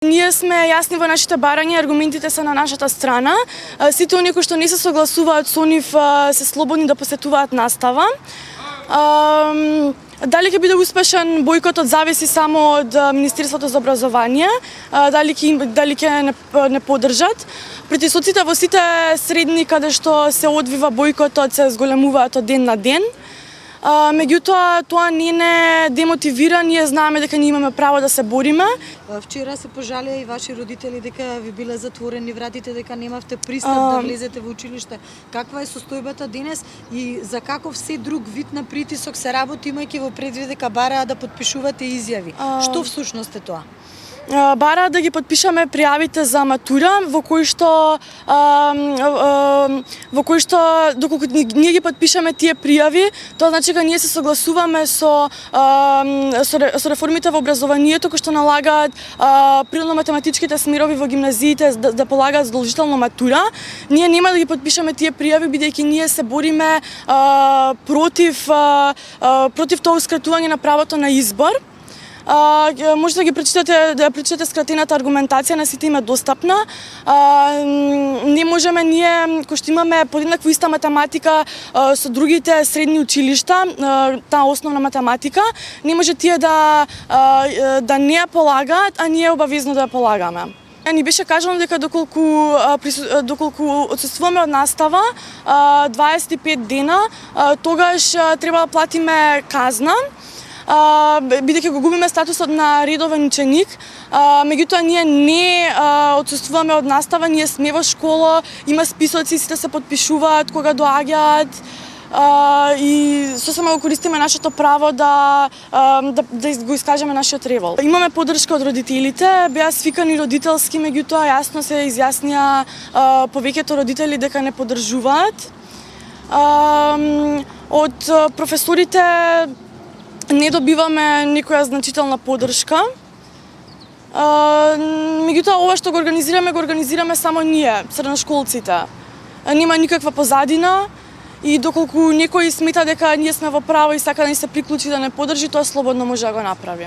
Ние сме јасни во нашите барања, аргументите се на нашата страна. Сите оние кои што не се согласуваат со нив се слободни да посетуваат настава. Дали ќе биде успешен бојкотот зависи само од Министерството за образование, дали ќе не поддржат. Притисоците во сите средини каде што се одвива бојкотот се зголемуваат од ден на ден. Меѓутоа, тоа не демотивира, ние знаеме дека ние имаме право да се бориме. Вчера се пожалија и ваши родители дека ви биле затворени вратите, дека немавте пристап да влезете во училиште. Каква е состојбата денес и за каков се друг вид на притисок се работи, имајќи во предвид дека бараа да потпишувате изјави? Што всушност е тоа? Бара да ги подпишаме пријавите за матура, во кои што доколку ние ги подпишаме тие пријави, тоа значи дека ние се согласуваме со реформите во образованието кои што налагаат природно-математичките смерови во гимназиите да полагаат задолжително матура. Ние нема да ги подпишаме тие пријави бидејќи ние се бориме против тоа ускратување на правото на избор. Можете да прочитате скратената аргументација, на сите им е достапна. Не можеме ние, кои што имаме подеднакво иста математика со другите средни училишта, таа основна математика, не може тие да не ја полагаат, а ние обавезно да ја полагаме. Ни беше кажано дека доколку отсуствуваме од настава 25 дена, тогаш треба да платиме казна, бидејќи го губиме статусот на редовен ученик. Меѓутоа ние не отсуствуваме од настава, ние сме во школа, има списоци, сите се потпишуваат кога доаѓаат и сосема го користиме нашето право да го искажеме нашиот револ. Имаме поддршка од родителите, беа свикани родителски, меѓутоа јасно се изјаснија повеќето родители дека не поддржуваат. Од професорите не добиваме никоја значителна поддршка. Меѓутоа, ова што го организираме само ние, средношколците. Нема никаква позадина и доколку некој смета дека ние сме во право и сака да ни се приклучи да не поддржи, тоа слободно може да го направи.